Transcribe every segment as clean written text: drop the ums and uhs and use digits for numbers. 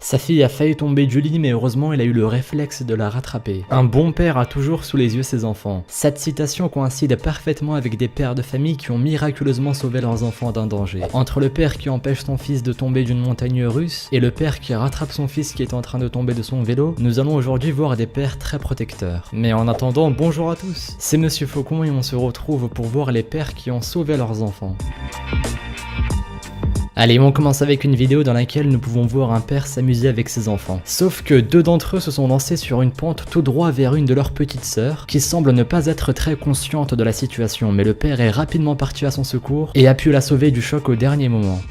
Sa fille a failli tomber du lit, mais heureusement il a eu le réflexe de la rattraper. Un bon père a toujours sous les yeux ses enfants. Cette citation coïncide parfaitement avec des pères de famille qui ont miraculeusement sauvé leurs enfants d'un danger. Entre le père qui empêche son fils de tomber d'une montagne russe et le père qui rattrape son fils qui est en train de tomber de son vélo, nous allons aujourd'hui voir des pères très protecteurs. Mais en attendant, bonjour à tous, c'est Monsieur Faucon et on se retrouve pour voir les pères qui ont sauvé leurs enfants. Allez, on commence avec une vidéo dans laquelle nous pouvons voir un père s'amuser avec ses enfants. Sauf que deux d'entre eux se sont lancés sur une pente tout droit vers une de leurs petites sœurs, qui semble ne pas être très consciente de la situation, mais le père est rapidement parti à son secours et a pu la sauver du choc au dernier moment.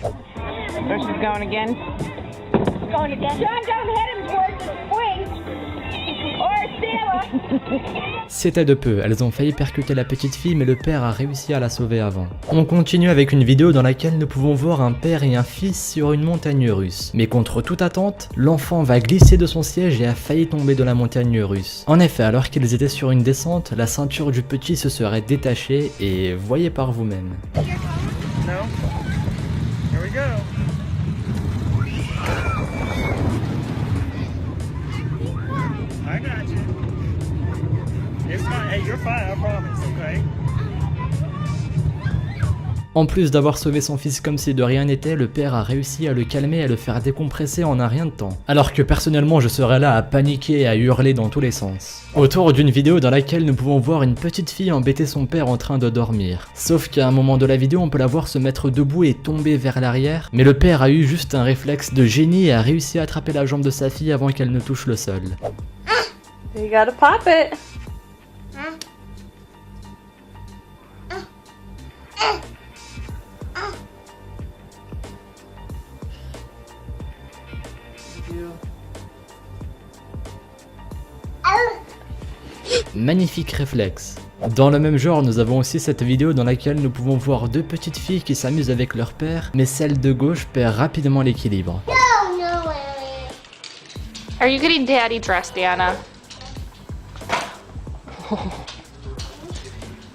C'était de peu, elles ont failli percuter la petite fille mais le père a réussi à la sauver avant. On continue avec une vidéo dans laquelle nous pouvons voir un père et un fils sur une montagne russe. Mais contre toute attente, l'enfant va glisser de son siège et a failli tomber de la montagne russe. En effet, alors qu'ils étaient sur une descente, la ceinture du petit se serait détachée et voyez par vous-même. En plus d'avoir sauvé son fils comme si de rien n'était, le père a réussi à le calmer et à le faire décompresser en un rien de temps. Alors que personnellement je serais là à paniquer et à hurler dans tous les sens. Autour d'une vidéo dans laquelle nous pouvons voir une petite fille embêter son père en train de dormir. Sauf qu'à un moment de la vidéo on peut la voir se mettre debout et tomber vers l'arrière, mais le père a eu juste un réflexe de génie et a réussi à attraper la jambe de sa fille avant qu'elle ne touche le sol. You gotta pop it. Magnifique réflexe. Dans le même genre, nous avons aussi cette vidéo dans laquelle nous pouvons voir deux petites filles qui s'amusent avec leur père, mais celle de gauche perd rapidement l'équilibre. Are you getting daddy dressed, Diana?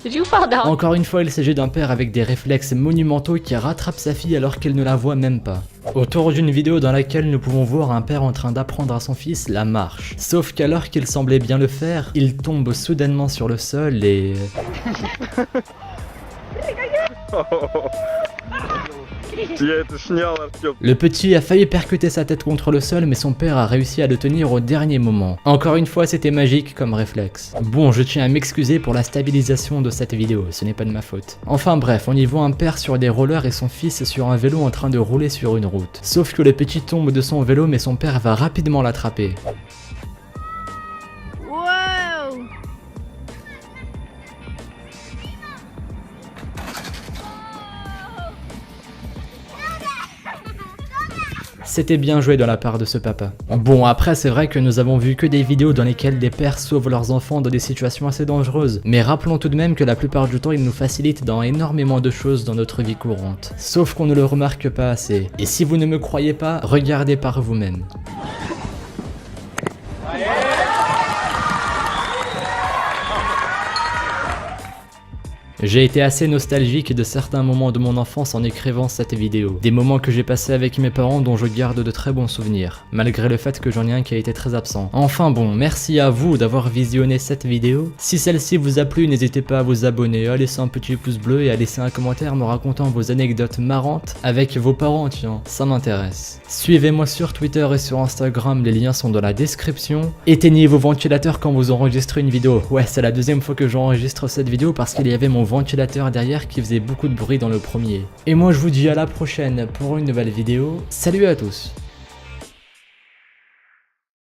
Did you fall down? Encore une fois, il s'agit d'un père avec des réflexes monumentaux qui rattrape sa fille alors qu'elle ne la voit même pas. Autour d'une vidéo dans laquelle nous pouvons voir un père en train d'apprendre à son fils la marche. Sauf qu'alors qu'il semblait bien le faire, il tombe soudainement sur le sol et... Le petit a failli percuter sa tête contre le sol mais son père a réussi à le tenir au dernier moment. Encore une fois c'était magique comme réflexe. Bon, je tiens à m'excuser pour la stabilisation de cette vidéo, ce n'est pas de ma faute. Enfin bref, on y voit un père sur des rollers et son fils sur un vélo en train de rouler sur une route. Sauf que le petit tombe de son vélo mais son père va rapidement l'attraper. C'était bien joué de la part de ce papa. Bon, après c'est vrai que nous avons vu que des vidéos dans lesquelles des pères sauvent leurs enfants dans des situations assez dangereuses, mais rappelons tout de même que la plupart du temps ils nous facilitent dans énormément de choses dans notre vie courante. Sauf qu'on ne le remarque pas assez. Et si vous ne me croyez pas, regardez par vous-même. J'ai été assez nostalgique de certains moments de mon enfance en écrivant cette vidéo. Des moments que j'ai passés avec mes parents dont je garde de très bons souvenirs, malgré le fait que j'en ai un qui a été très absent. Enfin bon, merci à vous d'avoir visionné cette vidéo. Si celle-ci vous a plu, n'hésitez pas à vous abonner, à laisser un petit pouce bleu et à laisser un commentaire me racontant vos anecdotes marrantes avec vos parents, tiens, ça m'intéresse. Suivez-moi sur Twitter et sur Instagram, les liens sont dans la description. Éteignez vos ventilateurs quand vous enregistrez une vidéo. Ouais, c'est la deuxième fois que j'enregistre cette vidéo parce qu'il y avait mon ventilateur derrière qui faisait beaucoup de bruit dans le premier. Et moi je vous dis à la prochaine pour une nouvelle vidéo. Salut à tous!